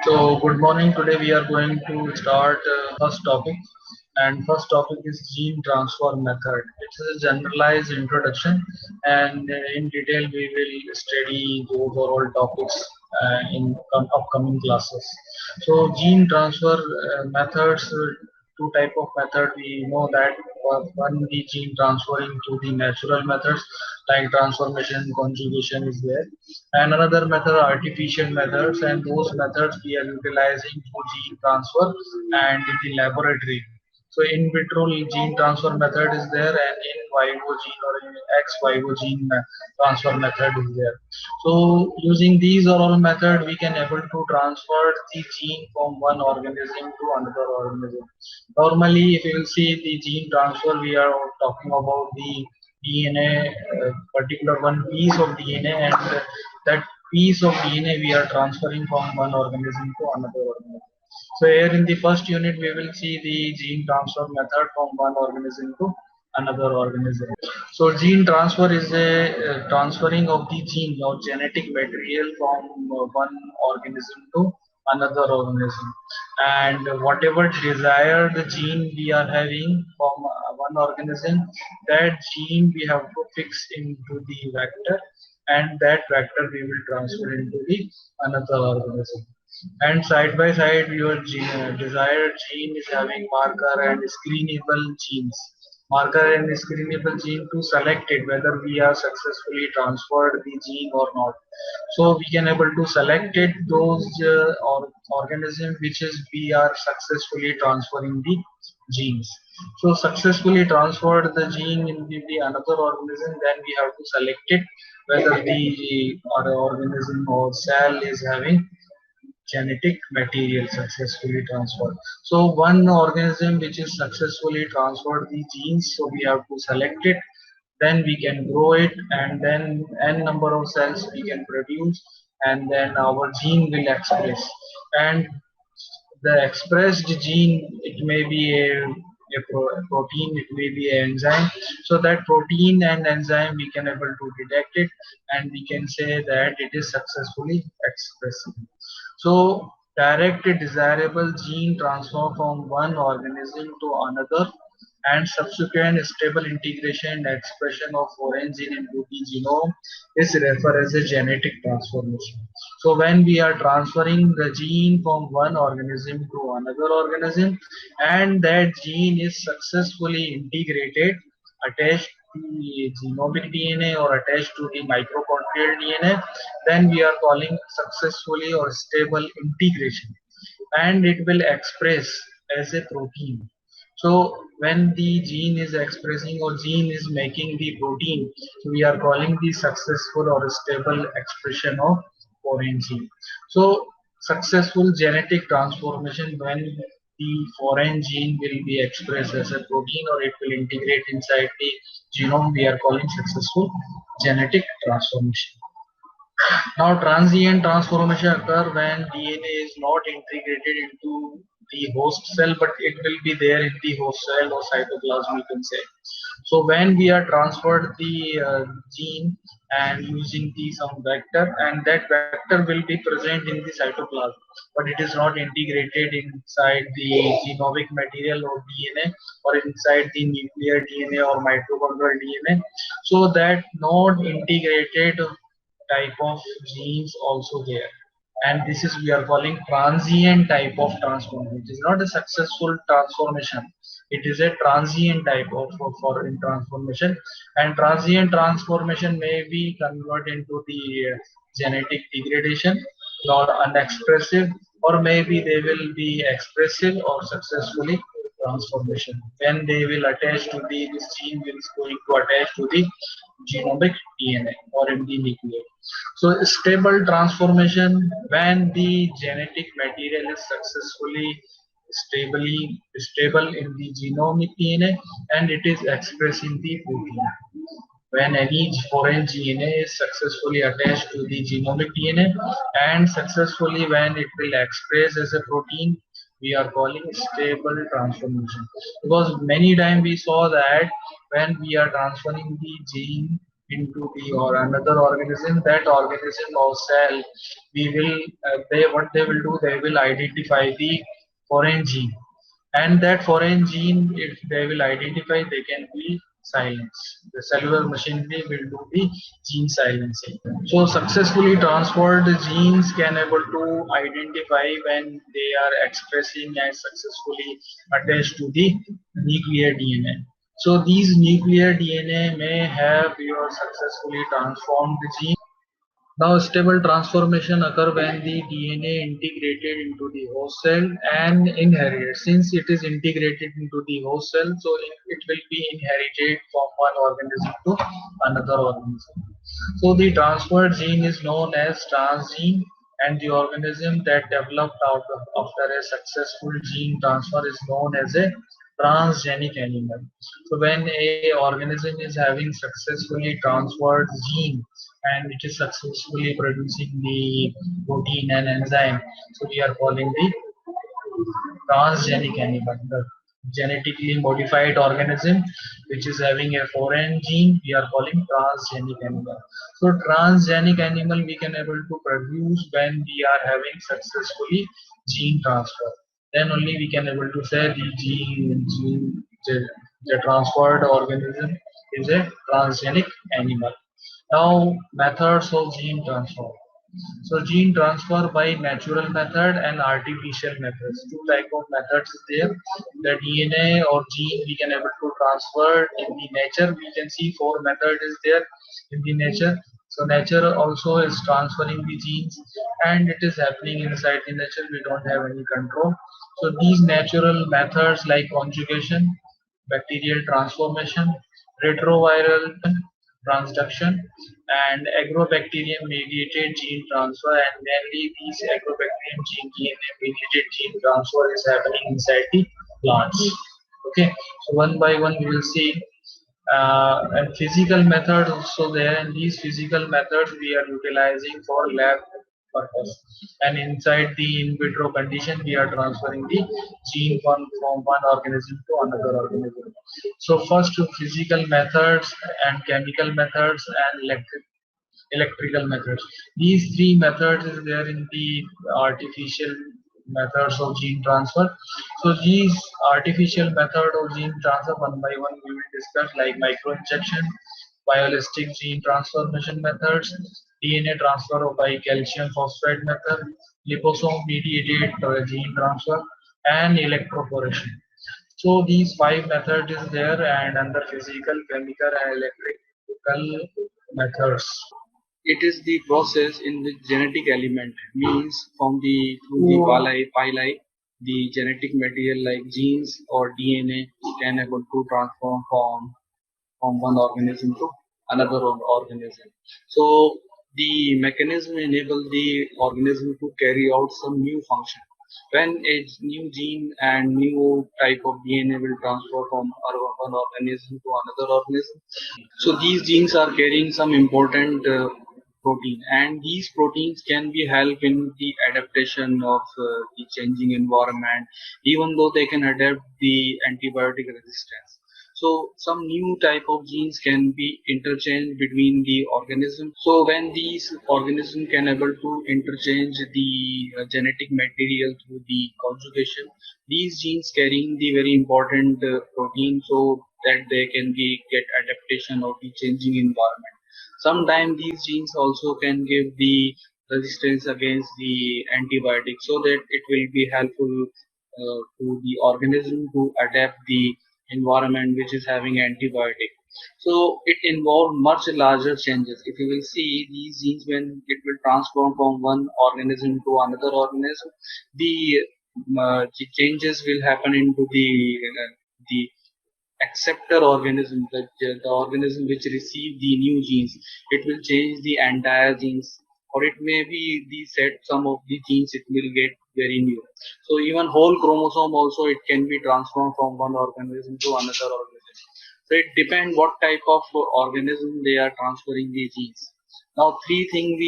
So good morning. Today we are going to start first topic, and first topic is gene transfer method. It is a generalized introduction, and in detail we will study those overall topics in upcoming classes. So gene transfer methods. Two type of method we know that one the gene transferring to the natural methods like transformation conjugation is there, and another method are artificial methods, and those methods we are utilizing for gene transfer and in the laboratory. So in vitro gene transfer method is there, and in vivo gene or in ex vivo gene transfer method is there. So using these or all method we can able to transfer the gene from one organism to another organism. Normally if you will see the gene transfer, we are talking about the DNA, particular one piece of DNA, and that piece of DNA we are transferring from one organism to another organism. So here in the first unit we will see the gene transfer method from one organism to another organism. So gene transfer is a transferring of the gene or genetic material from one organism to another organism, and whatever desired gene we are having from one organism, that gene we have to fix into the vector, and that vector we will transfer into the another organism. And side by side your desired gene is having marker and screenable genes, marker and screenable gene to select it whether we are successfully transferred the gene or not. So we can able to select it those or organism which is we are successfully transferring the genes. So successfully transferred the gene in the another organism, then we have to select it whether the other organism or cell is having genetic material successfully transferred. So one organism which is successfully transferred the genes, so we have to select it, then we can grow it, and then n number of cells we can produce, and then our gene will express. And the expressed gene, it may be a protein, it may be an enzyme. So that protein and enzyme we can able to detect it, and we can say that it is successfully expressed. So direct desirable gene transfer from one organism to another, and subsequent stable integration and expression of foreign gene into the genome is referred as a genetic transformation. So when we are transferring the gene from one organism to another organism, and that gene is successfully integrated, attached to the genomic DNA or attached to the mitochondrial DNA, then we are calling successfully or stable integration, and it will express as a protein. So when the gene is expressing or gene is making the protein, so we are calling the successful or stable expression of foreign gene. So successful genetic transformation, when the foreign gene will be expressed as a protein or it will integrate inside the genome, we are calling successful genetic transformation. Now, transient transformation occur when DNA is not integrated into the host cell, but it will be there in the host cell or cytoplasm, you can say. So when we are transferred the gene and using the some vector, and that vector will be present in the cytoplasm, but it is not integrated inside the genomic material or DNA or inside the nuclear DNA or mitochondrial DNA. So that not integrated type of genes also there, and this is we are calling transient type of transformation. It is not a successful transformation, it is a transient type of foreign transformation. And transient transformation may be converted into the genetic degradation or unexpressive, or maybe they will be expressive or successfully transformation when they will attach to the this gene is going to attach to the genomic DNA or in the nucleus. So stable transformation, when the genetic material is successfully stable in the genomic DNA and it is expressed in the protein. When any foreign DNA is successfully attached to the genomic DNA and successfully when it will express as a protein, we are calling stable transformation. Because many times we saw that when we are transferring the gene into the or another organism, that organism or cell, we will they what they will do, they will identify the foreign gene, and that foreign gene, if they will identify, they can be silenced. The cellular machinery will do the gene silencing. So successfully transferred genes can able to identify when they are expressing and successfully attached to the nuclear DNA. So these nuclear DNA may have your successfully transformed gene. Now, stable transformation occur when the DNA integrated into the host cell and inherited. Since it is integrated into the host cell, so it will be inherited from one organism to another organism. So the transferred gene is known as transgene, and the organism that developed after a successful gene transfer is known as a transgenic animal. So when a organism is having successfully transferred gene and it is successfully producing the protein and enzyme, so we are calling the transgenic animal, the genetically modified organism which is having a foreign gene, we are calling transgenic animal. So transgenic animal we can able to produce when we are having successfully gene transfer. Then only we can able to say the the transferred organism is a transgenic animal. Now methods of gene transfer. So gene transfer by natural method and artificial methods. Two type of methods is there. The DNA or gene we can able to transfer in the nature. We can see four method is there in the nature. So nature also is transferring the genes, and it is happening inside the nature. We don't have any control. So these natural methods like conjugation, bacterial transformation, retroviral transduction, and agrobacterium mediated gene transfer, and mainly these agrobacterium gene DNA mediated gene transfer is happening inside the plants. Okay, so one by one we will see. And physical methods also there, and these physical methods we are utilizing for lab purpose, and inside the in vitro condition we are transferring the gene from one organism to another organism. So first, physical methods and chemical methods and electrical methods. These three methods is there in the artificial methods of gene transfer. So these artificial method of gene transfer, one by one we will discuss, like microinjection, bioelastic gene transformation methods, DNA transfer by calcium phosphate method, liposome mediated gene transfer, and electroporation. So these five methods is there, and under physical, chemical, and electrical methods. It is the process in which genetic element means from the through the pili, the genetic material like genes or DNA can able to transform from one organism to another organism. So the mechanism enable the organism to carry out some new function. When a new gene and new type of DNA will transfer from one organism to another organism, so these genes are carrying some important protein, and these proteins can be help in the adaptation of the changing environment, even though they can adapt the antibiotic resistance. So some new type of genes can be interchanged between the organisms. So when these organisms can able to interchange the genetic material through the conjugation, these genes carrying the very important protein, so that they can be get adaptation of the changing environment. Sometimes these genes also can give the resistance against the antibiotic, so that it will be helpful to the organism to adapt the environment which is having antibiotic. So it involves much larger changes. If you will see these genes, when it will transform from one organism to another organism, the changes will happen into the acceptor organism, the organism which receive the new genes. It will change the entire genes, or it may be the set some of the genes it will get very new. So even whole chromosome also it can be transformed from one organism to another organism. So it depends what type of organism they are transferring the genes. Now three things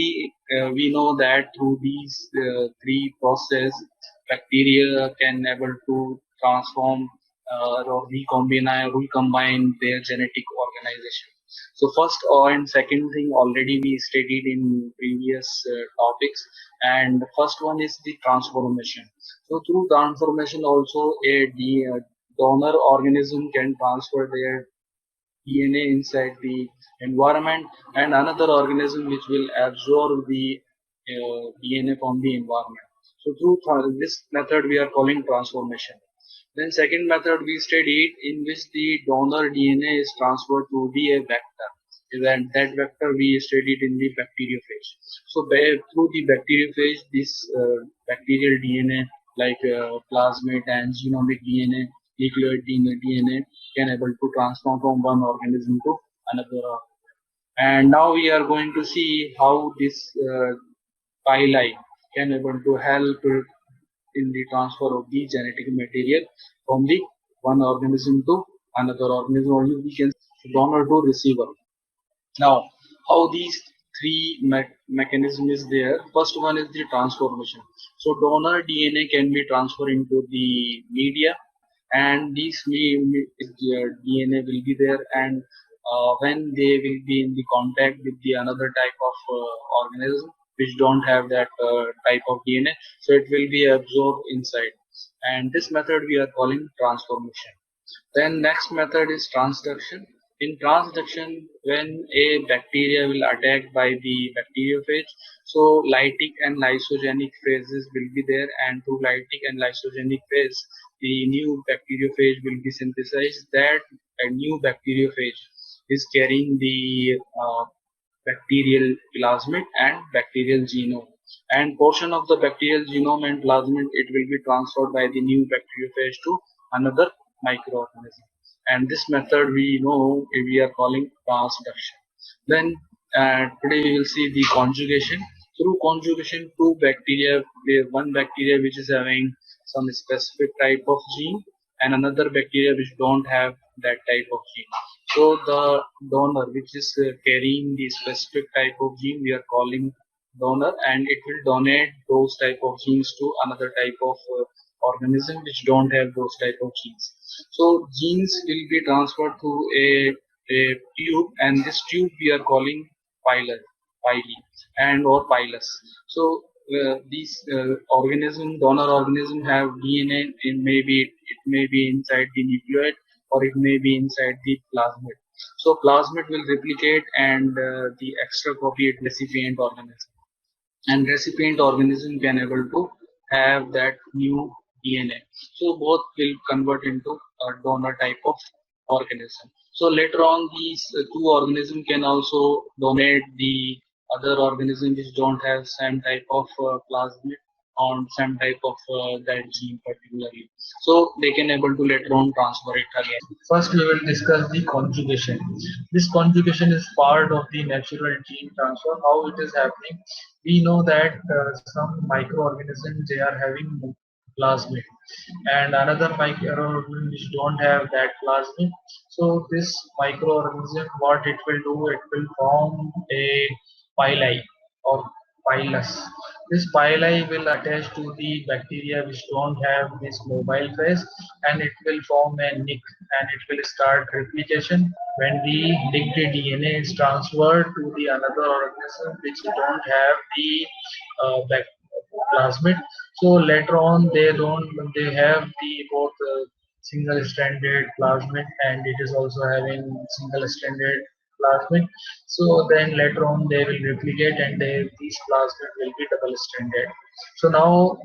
we know that through these three process, bacteria can able to transform or recombine their genetic organization. So first and second thing already we studied in previous topics, and first one is the transformation. So through transformation also donor organism can transfer their DNA inside the environment, and another organism which will absorb the DNA from the environment. So through this method we are calling transformation. Then second method we studied in which the donor DNA is transferred to the a vector. Then that vector we studied in the bacteriophage. So through the bacteriophage, this bacterial DNA like plasmid and genomic DNA, nucleoid DNA can able to transform from one organism to another. And now we are going to see how this pili can able to help in the transfer of the genetic material from the one organism to another organism, or we can say donor to receiver. Now, how these three mechanism is there? First one is the transformation. So donor DNA can be transferred into the media, and these DNA will be there, and when they will be in the contact with the another type of organism which don't have that type of DNA, so it will be absorbed inside. And this method we are calling transformation. Then next method is transduction. In transduction, when a bacteria will attack by the bacteriophage, so lytic and lysogenic phases will be there, and through lytic and lysogenic phase, the new bacteriophage will be synthesized. That a new bacteriophage is carrying the bacterial plasmid and bacterial genome. And portion of the bacterial genome and plasmid it will be transferred by the new bacteriophage to another microorganism. And this method we know we are calling transduction. Then today we will see the conjugation. Through conjugation, two bacteria, one bacteria which is having some specific type of gene, and another bacteria which don't have that type of gene. So the donor which is carrying the specific type of gene we are calling donor, and it will donate those type of genes to another type of organism which don't have those type of genes. So genes will be transferred through a tube, and this tube we are calling pili, and or pilus. So these donor organism have DNA, in maybe it may be inside the nucleoid, or it may be inside the plasmid. So plasmid will replicate, and the extra copy it recipient organism, and recipient organism can able to have that new DNA. So both will convert into a donor type of organism. So later on, these two organisms can also donate the other organism which don't have same type of plasmid on some type of that gene particularly. So they can able to later on transfer it again. First, we will discuss the conjugation. This conjugation is part of the natural gene transfer. How it is happening? We know that some microorganisms they are having plasmid, and another microorganism which don't have that plasmid. So this microorganism, what it will do? It will form a pili or pilus. This pili will attach to the bacteria which don't have this mobile phase, and it will form a nick, and it will start replication. When the nicked DNA is transferred to the another organism which don't have the plasmid, so later on they have the both single stranded plasmid, and it is also having single stranded plasmid. So then later on they will replicate, and these plasmid will be double stranded. So now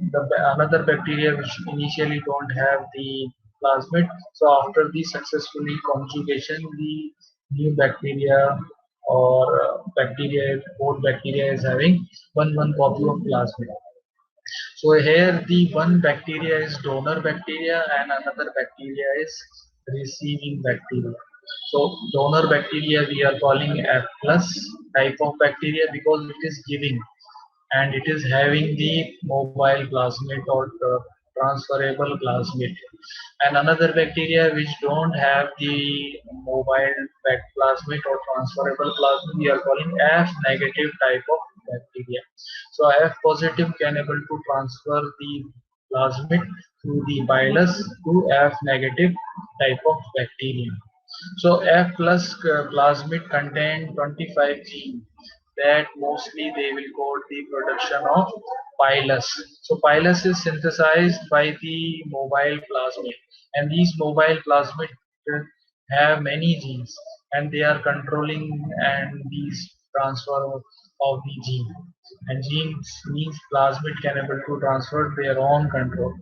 another bacteria which initially don't have the plasmid, so after the successfully conjugation, the new bacteria or both bacteria is having one copy of plasmid. So here the one bacteria is donor bacteria and another bacteria is receiving bacteria. So donor bacteria we are calling F plus type of bacteria because it is giving, and it is having the mobile plasmid or transferable plasmid. And another bacteria which don't have the mobile plasmid or transferable plasmid we are calling F negative type of bacteria. So F positive can able to transfer the plasmid through the pilus to F negative type of bacteria. So F plus plasmid contain 25 genes that mostly they will code the production of pilus. So pilus is synthesized by the mobile plasmid, and these mobile plasmid uh, have many genes, and they are controlling and these transfer of the gene. And genes means plasmid can able to transfer their own control.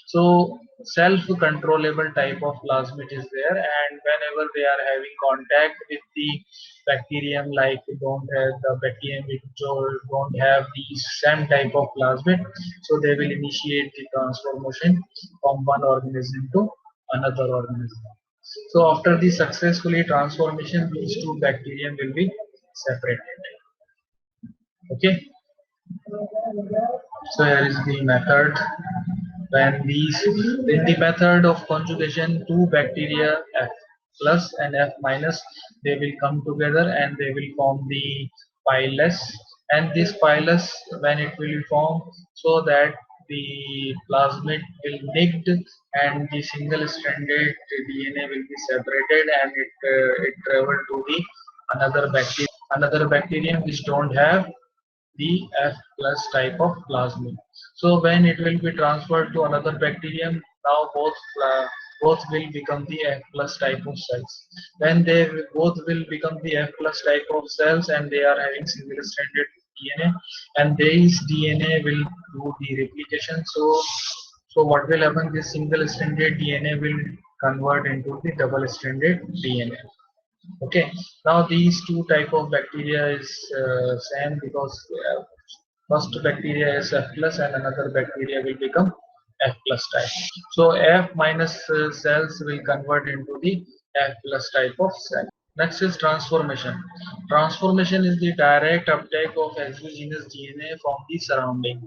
So self-controllable type of plasmid is there, and whenever they are having contact with the bacterium, like don't have the bacterium which don't have the same type of plasmid, so they will initiate the transformation from one organism to another organism. So after the successfully transformation, these two bacterium will be separated. Okay, so here is the method. When these, in the method of conjugation, two bacteria F plus and F minus, they will come together and they will form the pilus. And this pilus, when it will form, so that the plasmid will nicked and the single stranded DNA will be separated, and it travel to the another bacterium which don't have the F plus type of plasmid. So when it will be transferred to another bacterium, now both will become the F plus type of cells. When both will become the F plus type of cells, and they are having single stranded DNA, and this DNA will do the replication. So what will happen? This single stranded DNA will convert into the double stranded DNA. Okay, now these two type of bacteria is same, because first bacteria is F plus and another bacteria will become F plus type. So F minus cells will convert into the F plus type of cell. Next is transformation. Transformation is the direct uptake of exogenous DNA from the surrounding,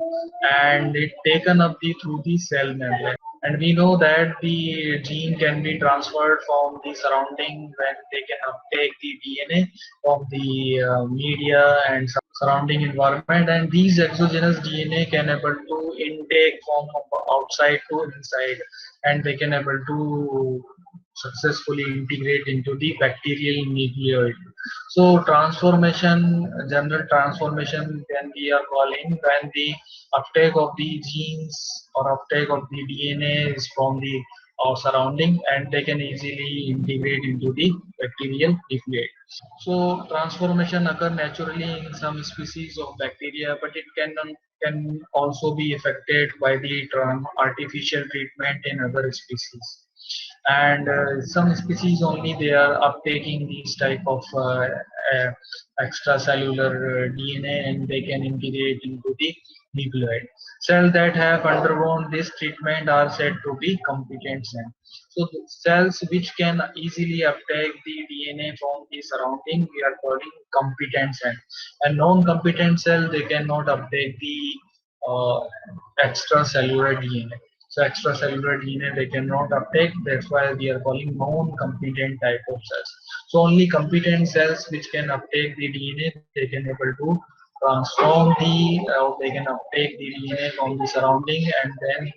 and it taken up through the cell membrane. And we know that the gene can be transferred from the surrounding when they can uptake the DNA from the media and surrounding environment, and these exogenous DNA can able to intake from outside to inside, and they can able to successfully integrate into the bacterial nucleoid. So transformation, general transformation, then we are calling when the uptake of the genes or uptake of the DNA is from the surrounding, and they can easily integrate into the bacterial nucleus. So transformation occur naturally in some species of bacteria, but it can also be affected by the artificial treatment in other species. And some species only they are uptaking these type of uh, extracellular DNA, and they can integrate into the nucleoid. Cells that have undergone this treatment are said to be competent cells. So the cells which can easily uptake the DNA from the surrounding, we are calling competent cell. And non-competent cell, they cannot uptake the uh, extracellular DNA. So extracellular DNA they cannot uptake. That's why we are calling non-competent type of cells. So only competent cells which can uptake the DNA, they can able to transform they can uptake the DNA from the surrounding, and then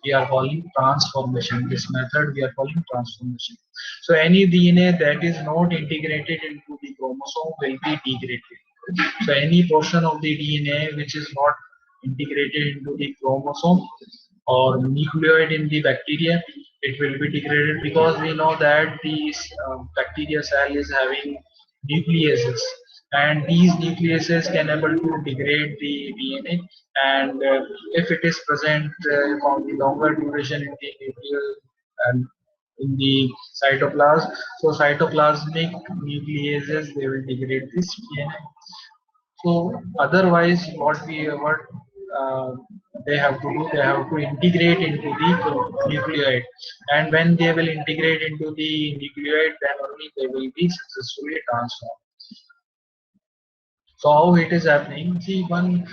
we are calling transformation. This method we are calling transformation. So any DNA that is not integrated into the chromosome will be degraded. So any portion of the DNA which is not integrated into the chromosome or nucleoid in the bacteria, it will be degraded, because we know that these bacteria cell is having nucleases, and these nucleases can able to degrade the DNA, and if it is present for the longer duration in the nuclear and in the cytoplasm, so cytoplasmic nucleases they will degrade this DNA. So otherwise, what uh, they have to do, they have to integrate into the nucleoid, and when they will integrate into the nucleoid, then only they will be successfully transformed. So how it is happening? See, when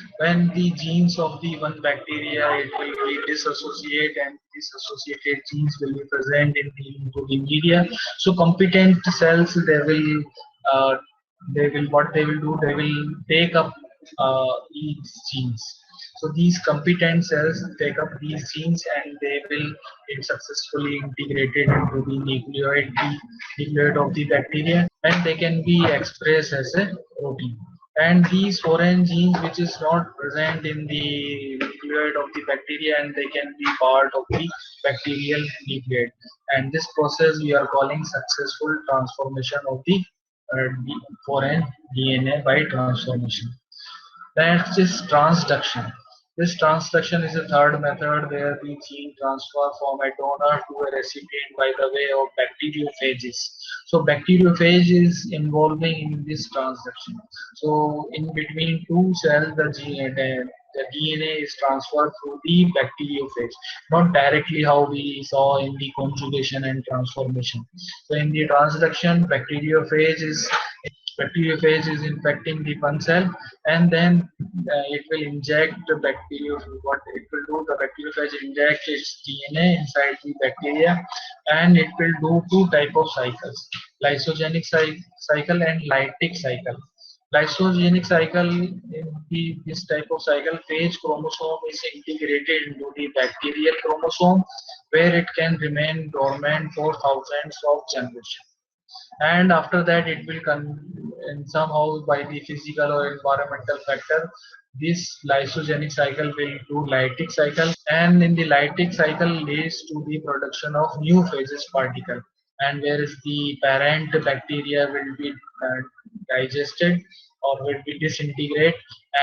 the genes of the one bacteria it will be dissociate, and dissociated genes will be present into the media. So competent cells uh, they will what they will do, they will take up these genes. So these competent cells take up these genes and they will get successfully integrated into the nucleoid of the bacteria, and they can be expressed as a protein. And these foreign genes which is not present in the nucleoid of the bacteria, and they can be part of the bacterial nucleoid. And this process we are calling successful transformation of the foreign DNA by transformation. Next is transduction. This transduction is a third method where the gene transfer from a donor to a recipient by the way of bacteriophages. So bacteriophage is involving in this transduction. So in between two cells, the DNA is transferred through the bacteriophage, not directly how we saw in the conjugation and transformation. So in the transduction, bacteriophage is infecting the one cell, and then it will inject the bacteria. What it will do, the bacteriophage inject its DNA inside the bacteria, and it will do two type of cycles: lysogenic cycle and lytic cycle. Lysogenic cycle, in this type of cycle, phage chromosome is integrated into the bacterial chromosome, where it can remain dormant for thousands of generations. And after that it will come, and somehow by the physical or environmental factor, this lysogenic cycle will do lytic cycle, and in the lytic cycle leads to the production of new phases particle, and whereas the parent bacteria will be digested or will be disintegrate,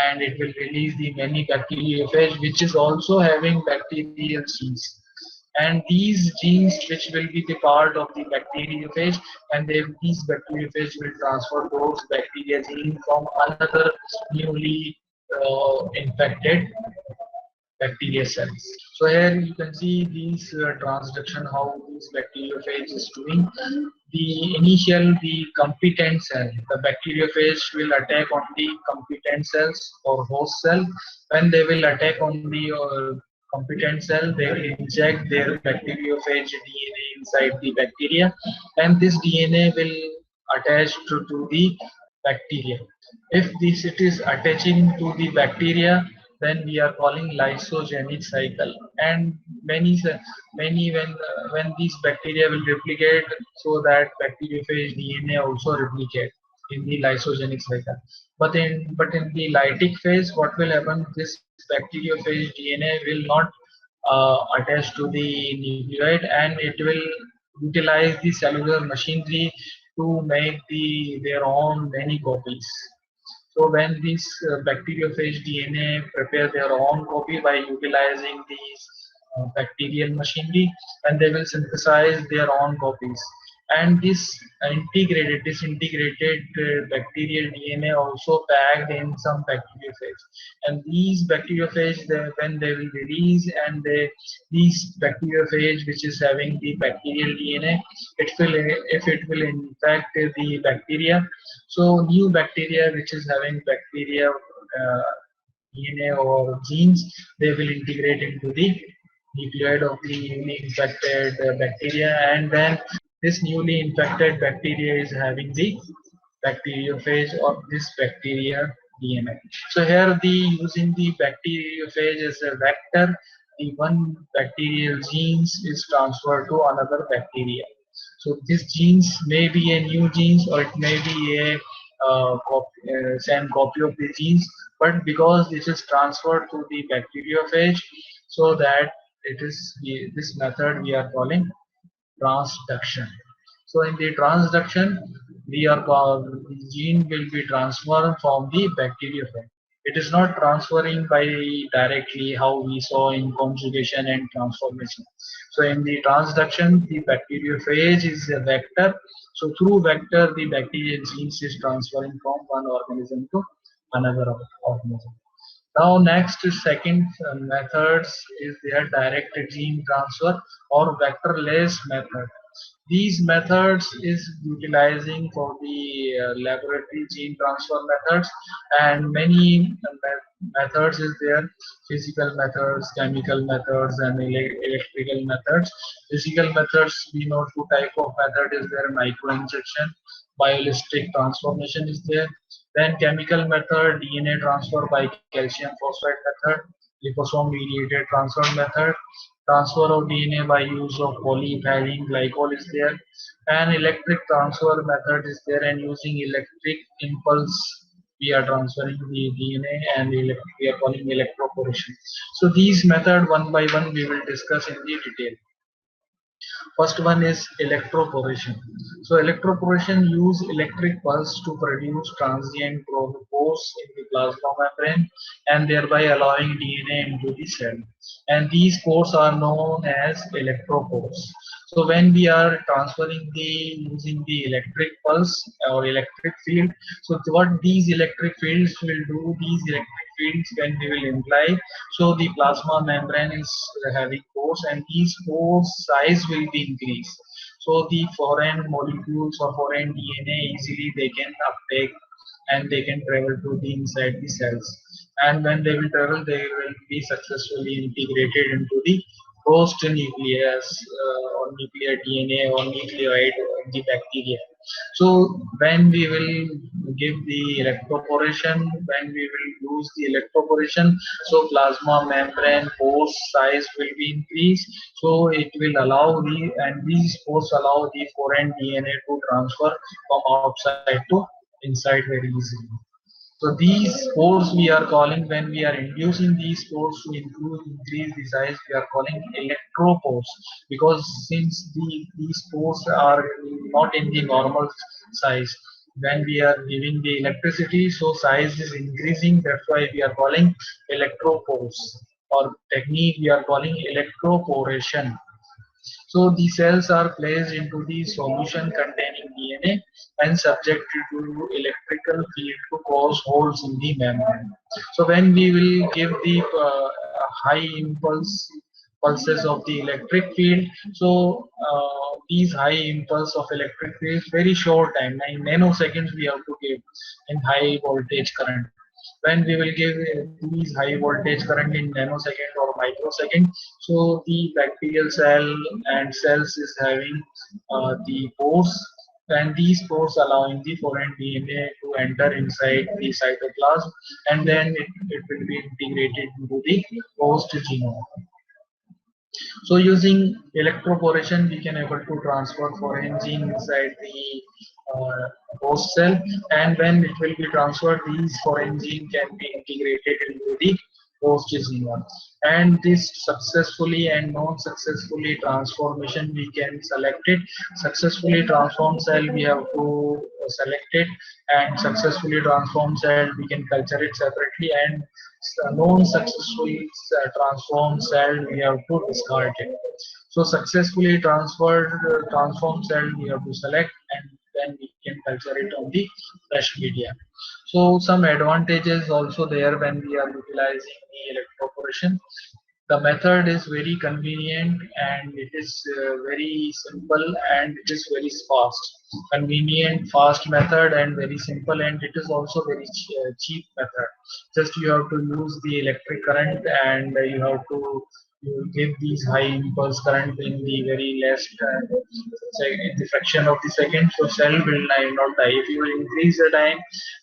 and it will release the many bacteriophage which is also having bacterial genes. And these genes which will be the part of the bacteriophage, and these bacteriophage will transfer those bacteria gene from another newly infected bacteria cells. So here you can see these transduction, how this bacteriophage is doing. The competent cell, the bacteriophage will attack on the competent cells or host cell. When they will attack on the competent cell, they will inject their bacteriophage DNA inside the bacteria, and this DNA will attach to the bacteria. If this it is attaching to the bacteria, then we are calling lysogenic cycle. And many when these bacteria will replicate, so that bacteriophage DNA also replicate in the lysogenic cycle. But in the lytic phase, what will happen? This bacteriophage DNA will not attach to the nucleoid, and it will utilize the cellular machinery to make their own many copies. So when these bacteriophage DNA prepare their own copy by utilizing these bacterial machinery, and they will synthesize their own copies. And disintegrated bacterial DNA also packed in some bacteriophage. And these bacteriophage, when they will release, and these bacteriophage which is having the bacterial DNA, if it will infect the bacteria, so new bacteria which is having bacteria DNA or genes, they will integrate into the nucleoid of the newly infected bacteria, and then this newly infected bacteria is having the bacteriophage of this bacteria DNA. So here the using the bacteriophage as a vector, the one bacterial genes is transferred to another bacteria. So these genes may be a new genes, or it may be a same copy of the genes, but because this is transferred to the bacteriophage, so that it is this method we are calling transduction. So in the transduction, the gene will be transferred from the bacteriophage. It is not transferring by directly how we saw in conjugation and transformation. So in the transduction, the bacteriophage is a vector. So through vector, the bacterial genes is transferring from one organism to another organism. Now next second methods is their direct gene transfer or vectorless method. These methods is utilizing for the laboratory gene transfer methods, and many methods is there: physical methods, chemical methods, and electrical methods. Physical methods, we know two type of method is there: microinjection, bioelastic transformation is there. Then chemical method, DNA transfer by calcium phosphate method. liposome mediated transfer method, transfer of DNA by use of polyethylene glycol is there, and electric transfer method is there, and using electric impulse we are transferring the DNA, and we are calling electroporation. So these method one by one we will discuss in the detail. First one is electroporation. So electroporation use electric pulse to produce transient pores in the plasma membrane and thereby allowing DNA into the cell. And these pores are known as electropores. So when we are transferring the using the electric pulse or electric field, so what these electric fields will do, these electric fields when we will imply, so the plasma membrane is having pores, and these pores size will be increased. So the foreign molecules or foreign DNA easily they can uptake and they can travel to the inside the cells. And when they will travel, they will be successfully integrated into the host nucleus or nuclear DNA or nucleoid of the bacteria. So when we will give the electroporation, when we will use the electroporation, so plasma membrane pore size will be increased. So it will allow and these pores allow the foreign DNA to transfer from outside to inside very easily. So these pores we are calling, when we are inducing these pores to increase the size, we are calling electropores, because since these pores are not in the normal size, when we are giving the electricity, so size is increasing. That's why we are calling electropores, or technique we are calling electroporation. So the cells are placed into the solution containing DNA and subjected to electrical field to cause holes in the membrane. So when we will give the high impulse pulses of the electric field, so these high impulse of electric field, very short time, 9 nanoseconds we have to give in high voltage current. When we will give these high voltage current in nanosecond or microsecond, so the bacterial cell and cells is having the pores, and these pores allowing the foreign DNA to enter inside the cytoplasm, and then it will be integrated into the host genome. So using electroporation, we can able to transfer foreign gene inside the host cell, and when it will be transferred, these foreign gene can be integrated into the host genome. And this successfully and non-successfully transformation we can select it. Successfully transformed cell we have to select it, and successfully transformed cell we can culture it separately, and non-successfully transformed cell we have to discard it. So successfully transformed cell we have to select, and then we can culture it on the fresh media. So some advantages also there when we are utilizing the electroporation. The method is very convenient, and it is very simple, and it is very fast. Convenient, fast method, and very simple, and it is also very cheap method. Just you have to use the electric current, and you give these high impulse current in the very less in the fraction of the second, so cell will not die. If you will increase the time,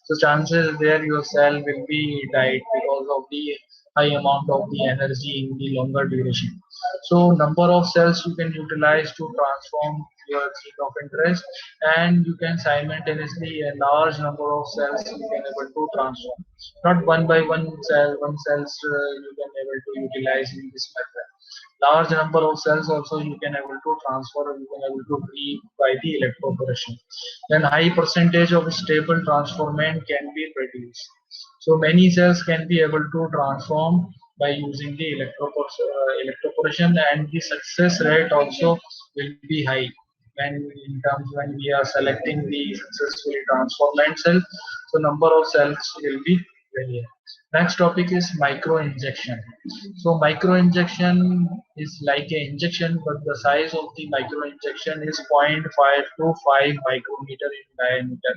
so chances there your cell will be died because of the high amount of the energy in the longer duration. So number of cells you can utilize to transform your gene of interest, and you can simultaneously a large number of cells you can able to transform. Not one by one cells you can able to utilize in this method. Large number of cells also you can able to transfer, or you can able to read by the electroporation. Then high percentage of stable transformant can be produced. So many cells can be able to transform by using the electroporation, and the success rate also will be high when in terms when we are selecting the successfully transformed cell. So number of cells will be very high. Next topic is microinjection. So microinjection is like an injection, but the size of the microinjection is 0.5 to 5 micrometer in diameter.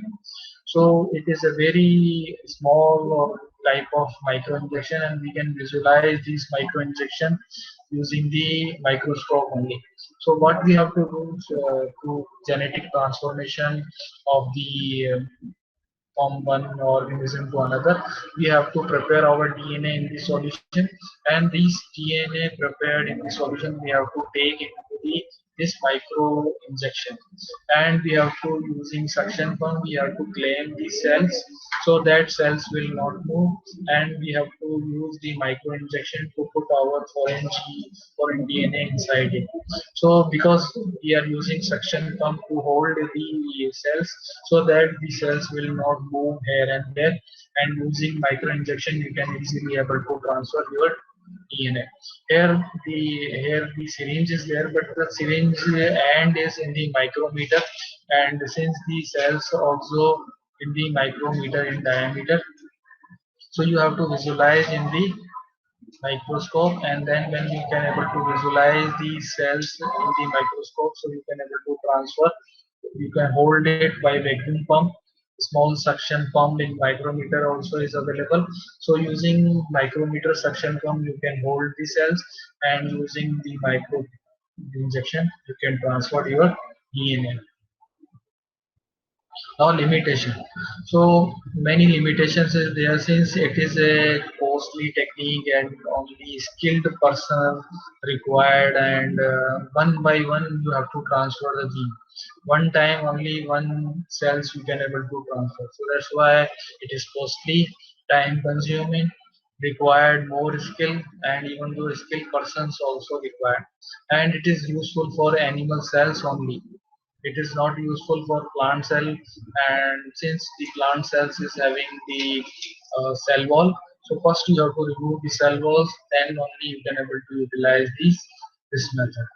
So it is a very small type of microinjection, and we can visualize this microinjection using the microscope only. So what we have to do is to genetic transformation of the from one organism to another. We have to prepare our DNA in the solution, and this DNA prepared in the solution we have to take into the this micro injection, and we have to using suction pump we have to claim the cells so that cells will not move, and we have to use the micro injection to put our foreign DNA inside it. So because we are using suction pump to hold the cells so that the cells will not move here and there, and using micro injection you can easily able to transfer your DNA. Here the syringe is there, but the syringe end is in the micrometer, and since the cells also in the micrometer in diameter, so you have to visualize in the microscope, and then when you can able to visualize these cells in the microscope, so you can able to transfer, you can hold it by vacuum pump. Small suction pump in micrometer also is available, so using micrometer suction pump you can hold the cells, and using the micro injection you can transfer your DNA. Now limitation. So many limitations is there, since it is a costly technique and only skilled person required, and one by one you have to transfer the gene. One time only one cells you can able to transfer, so that's why it is costly, time consuming, required more skill, and even though skilled persons also required, and it is useful for animal cells only. It is not useful for plant cell, and since the plant cells is having the cell wall, so first you have to remove the cell walls, then only you can able to utilize this method.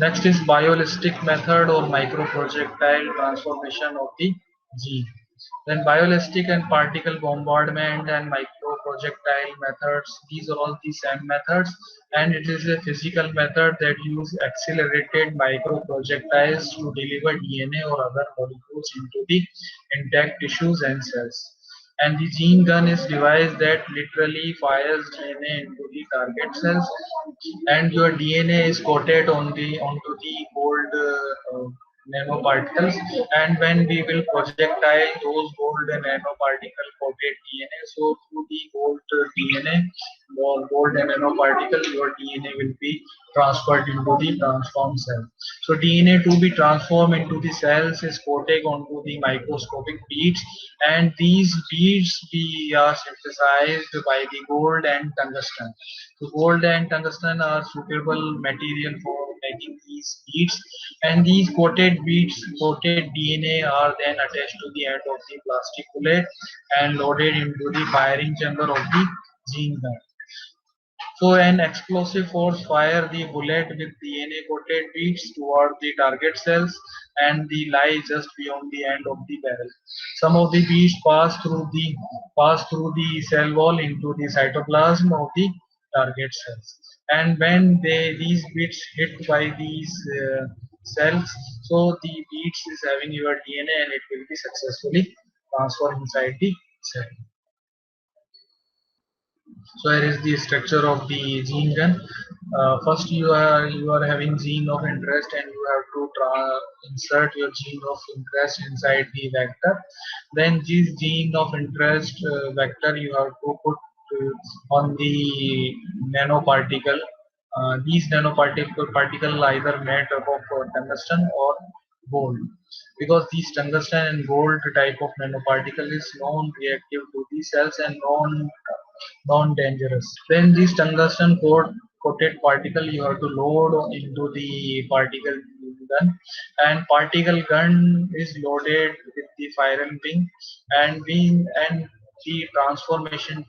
Next is bioelastic method or microprojectile transformation of the gene. Then bioelastic and particle bombardment and microprojectile methods, these are all the same methods, and it is a physical method that use accelerated microprojectiles to deliver DNA or other molecules into the intact tissues and cells. And the gene gun is device that literally fires DNA into the target cells, and your DNA is coated on the onto the gold nanoparticles, and when we will projectile those gold nanoparticle coated DNA, so through the gold DNA or gold nanoparticle, your DNA will be transferred into the transformed cell. So DNA to be transformed into the cells is coated onto the microscopic beads, and these beads we are synthesized by the gold and tungsten. So gold and tungsten are suitable material for making these beads, and these coated beads, coated DNA are then attached to the end of the plastic bullet and loaded into the firing chamber of the gene gun. So an explosive force fire the bullet with DNA coated beads toward the target cells, and they lie just beyond the end of the barrel. Some of the beads pass through the cell wall into the cytoplasm of the target cells. And when these beads hit by these cells, so the beads is having your DNA and it will be successfully transferred inside the cell. So here is the structure of the gene gun. First you are having gene of interest, and you have to insert your gene of interest inside the vector. Then this gene of interest vector you have to put on the nanoparticle. These nanoparticle either made up of tungsten or gold, because these tungsten and gold type of nanoparticle is non-reactive to the cells and non-dangerous. Then this tungsten coated particle you have to load into the particle gun, and particle gun is loaded with the firing pin, and the transformation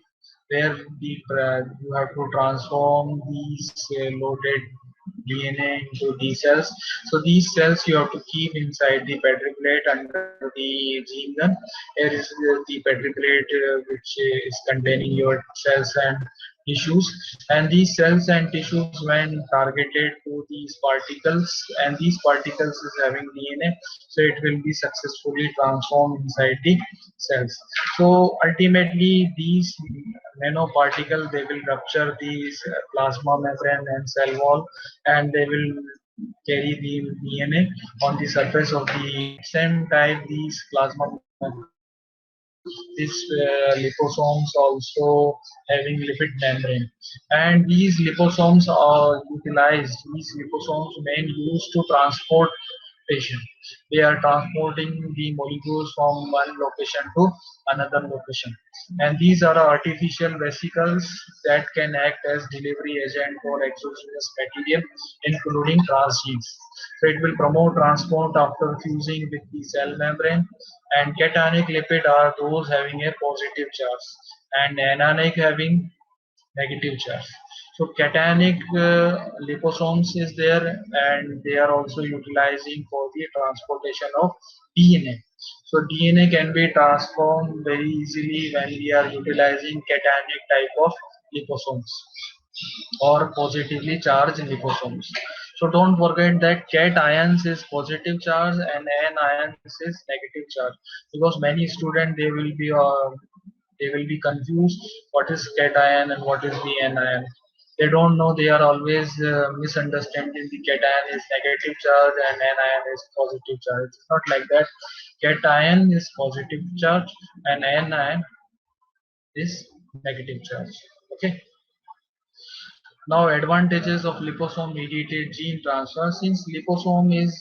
where you have to transform these loaded DNA into these cells. So these cells you have to keep inside the battery plate under the gene gun. Here is the battery plate which is containing your cells and tissues, and these cells and tissues when targeted to these particles, and these particles is having DNA, so it will be successfully transformed inside the cells. So ultimately these nanoparticle they will rupture these plasma membrane and cell wall, and they will carry the DNA on the surface of the same type these plasma these liposomes also having lipid membrane, and these liposomes are utilized. These liposomes main used to transport patient. They are transporting the molecules from one location to another location, and these are artificial vesicles that can act as delivery agent for exogenous material, including transgenes. So it will promote transport after fusing with the cell membrane, and cationic lipid are those having a positive charge and anionic having negative charge. So cationic liposomes is there, and they are also utilizing for the transportation of DNA. So DNA can be transformed very easily when we are utilizing cationic type of liposomes or positively charged liposomes. So don't forget that cat ions is positive charge and an ions is negative charge, because many students they will be confused what is cation and what is the anion. They don't know, they are always misunderstanding the cation is negative charge and anion is positive charge. It's not like that. Cation is positive charge and anion is negative charge. Okay. Now, advantages of liposome mediated gene transfer. Since liposome is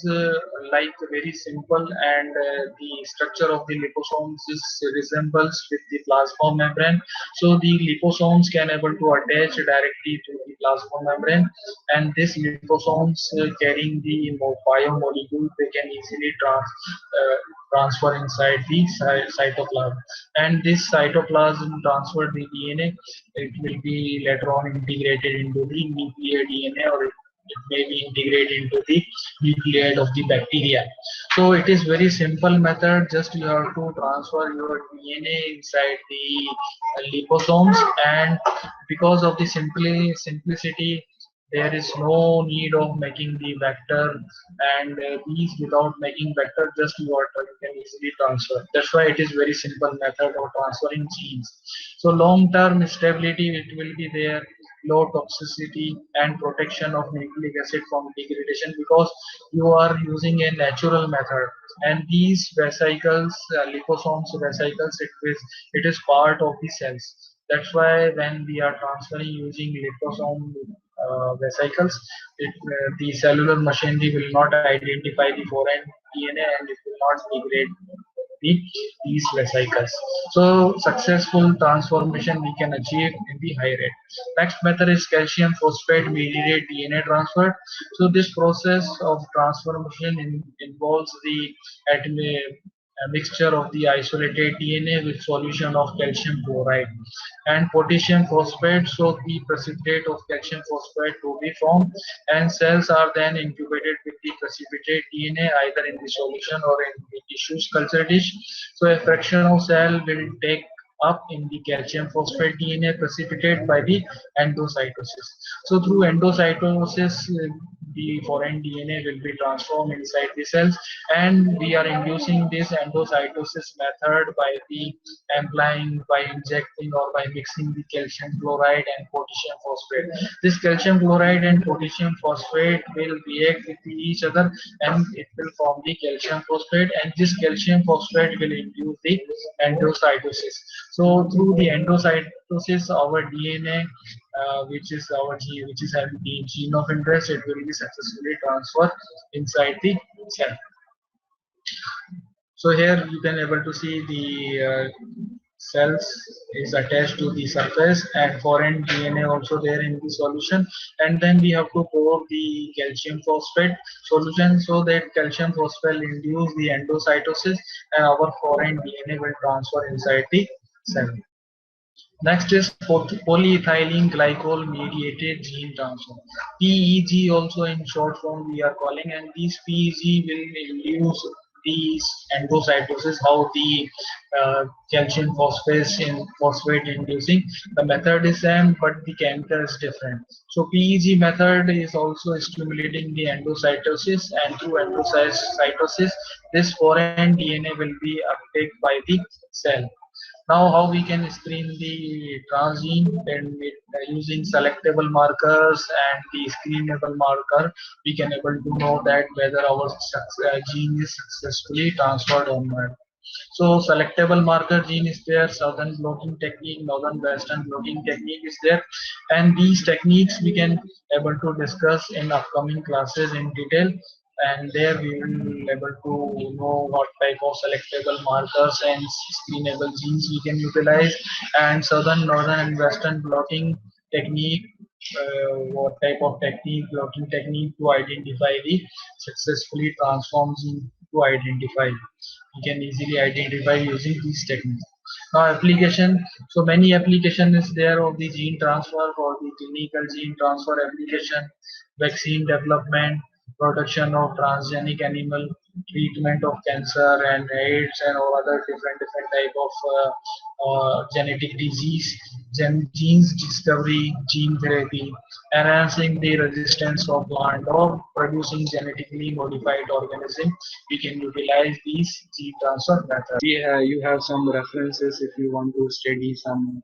like very simple, and the structure of the liposomes is resembles with the plasma membrane, so the liposomes can able to attach directly to the plasma membrane, and this liposomes carrying the biomolecule, they can easily transfer inside the cytoplasm, and this cytoplasm transfer the DNA. It will be later on integrated into the nuclear DNA, or it may be integrated into the nucleus of the bacteria. So it is very simple method. Just you have to transfer your DNA inside the liposomes, and because of the simplicity, there is no need of making the vector, and these without making vector, just water you can easily transfer. That's why it is very simple method of transferring genes. So long term stability it will be there, low toxicity and protection of nucleic acid from degradation, because you are using a natural method, and these vesicles, liposomes vesicles, it is part of the cells. That's why when we are transferring using liposome vesicles, the cellular machinery will not identify the foreign DNA, and it will not degrade the, these vesicles. So successful transformation we can achieve in the high rate. Next method is calcium phosphate mediated DNA transfer. So this process of transformation involves the a mixture of the isolated DNA with solution of calcium chloride and potassium phosphate. So the precipitate of calcium phosphate to be formed, and cells are then incubated with the precipitate DNA either in the solution or in the tissues culture dish. So a fraction of cell will take up in the calcium phosphate DNA precipitate by the endocytosis. So through endocytosis, the foreign DNA will be transformed inside the cells, and we are inducing this endocytosis method by the applying, by injecting or by mixing the calcium chloride and potassium phosphate. This calcium chloride and potassium phosphate will react with each other, and it will form the calcium phosphate, and this calcium phosphate will induce the endocytosis. So through the endocytosis, our DNA, which is our gene, which is having the gene of interest, it will be successfully transferred inside the cell. So here you can able to see the cells is attached to the surface, and foreign DNA also there in the solution, and then we have to pour the calcium phosphate solution, so that calcium phosphate induce the endocytosis and our foreign DNA will transfer inside the cell. Next is polyethylene glycol mediated gene transfer. PEG also in short form we are calling, and these PEG will induce these endocytosis. How the calcium phosphate inducing, the method is same but the chemical is different. So PEG method is also stimulating the endocytosis, and through endocytosis this foreign DNA will be uptake by the cell. Now, how we can screen the transgene? Then using selectable markers and the screenable marker, we can able to know that whether our gene is successfully transferred or not. So selectable marker gene is there, southern blotting technique, northern western blotting technique is there, and these techniques we can able to discuss in upcoming classes in detail. And there we will able to know what type of selectable markers and screenable genes we can utilize, and southern, northern, and western blotting technique. What type of technique, blotting technique to identify the successfully transformed gene to identify. We can easily identify using these techniques. Now application, so many application is there of the gene transfer for the clinical gene transfer application, vaccine development, production of transgenic animal, treatment of cancer and AIDS and all other different type of genetic disease, genes discovery, gene therapy, enhancing the resistance of plant or producing genetically modified organism. We can utilize these gene transfer methods. You have some references if you want to study some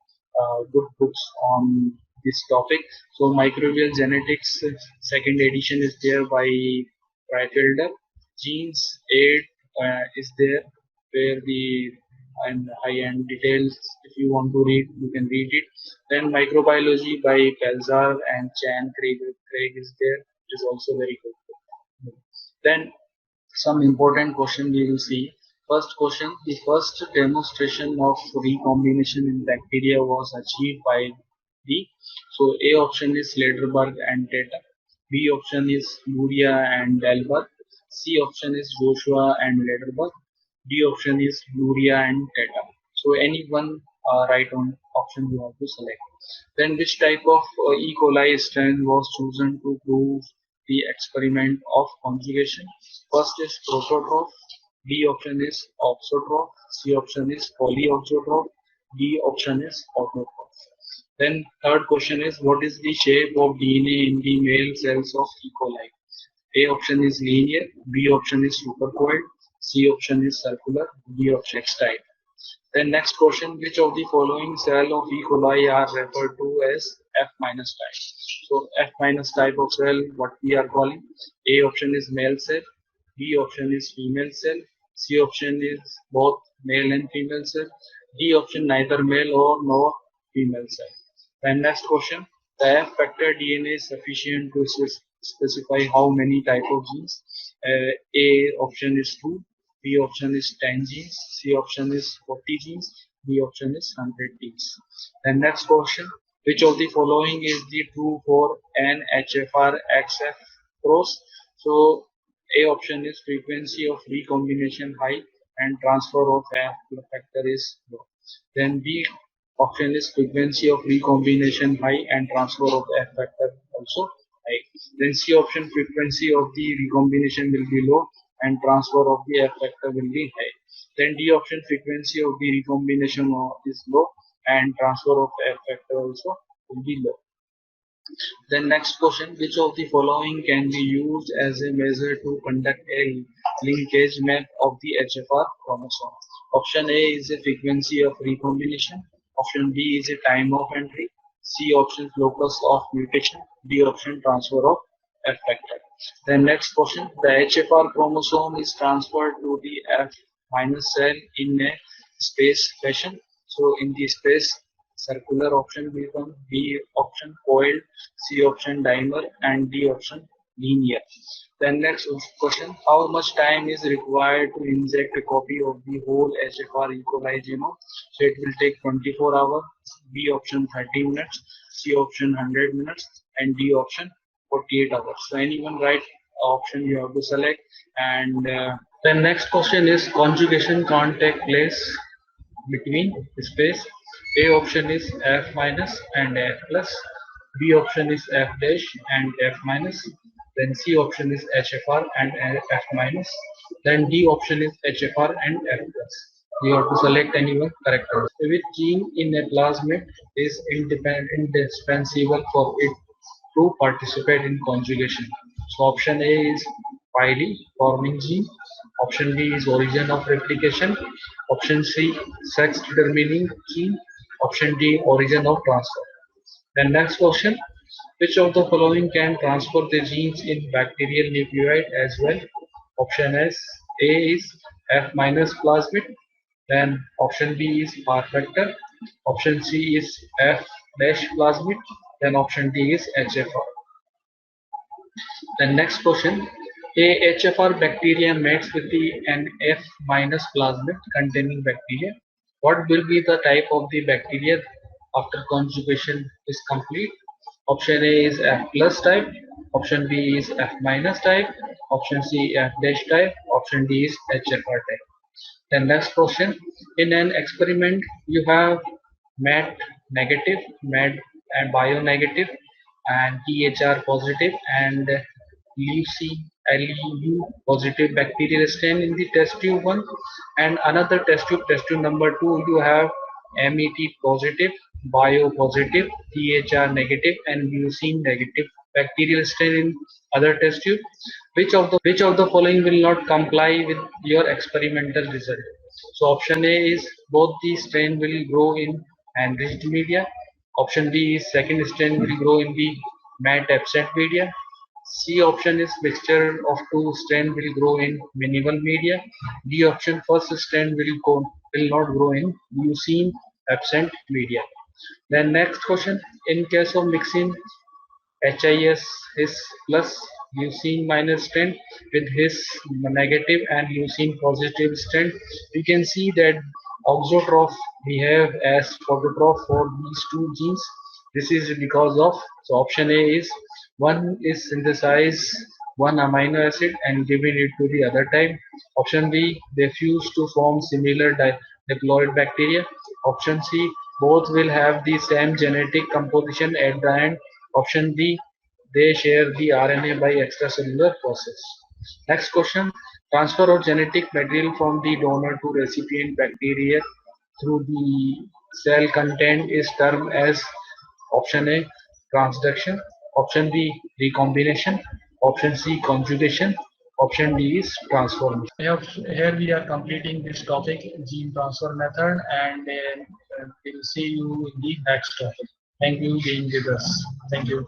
good books on this topic. So microbial genetics second edition is there by Trifelder. Genes aid is there where the and high-end details if you want to read you can read it. Then microbiology by Pelzar and Craig is there, which is also very good. Then some important question we will see. First question, the first demonstration of recombination in bacteria was achieved by the, so A option is Lederberg and Teta, B option is Luria and Dalberg, C option is Joshua and Lederberg, D option is Luria and Teta. So any one right on option you have to select. Then which type of E. coli strain was chosen to prove the experiment of conjugation? First is prototroph, B option is auxotroph, C option is polyoxotroph, D option is autotroph. Then third question is what is the shape of DNA in the male cells of E. coli? A option is linear, B option is supercoiled, C option is circular, D option X type. Then next question, which of the following cell of E. coli are referred to as F minus type? So F minus type of cell, what we are calling? A option is male cell, B option is female cell, C option is both male and female cell, D option neither male or nor female cell. Then next question, the F factor DNA is sufficient to specify how many type of genes? A option is 2, B option is 10 genes, C option is 40 genes, D option is 100 genes. Then next question, which of the following is the true for NHFR XF cross? So A option is frequency of recombination high and transfer of F factor is low. Then B option is frequency of recombination high and transfer of F factor also high. Then C option, frequency of the recombination will be low and transfer of the F factor will be high. Then D option, frequency of the recombination is low and transfer of F factor also will be low. Then next question, which of the following can be used as a measure to conduct a linkage map of the HFR chromosome? Option A is a frequency of recombination. Option B is a time of entry. C option locus of mutation. D option transfer of F factor. Then next question, the HFR chromosome is transferred to the F minus cell in a space fashion. So in the space, circular option will come, B option coiled, C option dimer, and D option linear. Then next question, how much time is required to inject a copy of the whole HFR E. coli genome? So it will take 24 hours, B option 30 minutes, C option 100 minutes, and D option 48 hours. So anyone right option you have to select. And then next question is conjugation can't take place between space. A option is F minus and F plus. B option is F dash and F minus. Then C option is HFR and F minus. Then D option is HFR and F plus. You have to select anyone correct answer. Which gene in a plasmid is indispensable for it to participate in conjugation? So option A is pili, forming gene. Option B is origin of replication. Option C, sex determining gene. Option D, origin of transfer. Then next question, which of the following can transfer the genes in bacterial nuclei as well? Option S, A is F minus plasmid. Then option B is R vector. Option C is F dash plasmid. Then option D is HFR. The next question, a HFR bacteria mates with an F minus plasmid containing bacteria. What will be the type of the bacteria after conjugation is complete? Option A is F plus type. Option B is F minus type. Option C F dash type. Option D is HFR type. Then next question. In an experiment, you have MAT negative, MAT and bio negative, and THR positive, and LEU positive bacterial strain in the test tube 1, and another test tube number 2, you have MET positive, bio positive, THR negative, and leucine negative bacterial strain in other test tube. Which of the following will not comply with your experimental result? So option A is both the strain will grow in enriched media. Option B is second strain will grow in the mat absent media. C option is mixture of two strain will grow in minimal media. D option first strain will not grow in leucine absent media. Then next question, in case of mixing HIS his plus leucine minus strand with his negative and leucine positive strand, we can see that auxotroph we have as phototroph for these two genes. This is because of, so option A is one is synthesize one amino acid and giving it to the other type. Option B, they fuse to form similar diploid bacteria. Option C, both will have the same genetic composition at the end. Option D, they share the RNA by extracellular process. Next question, transfer of genetic material from the donor to recipient bacteria through the cell content is termed as option A, transduction, option B, recombination, option C, conjugation, option D is transformation. Here we are completing this topic, gene transfer method, and we'll see you in the next topic. Thank you being with us. Thank you.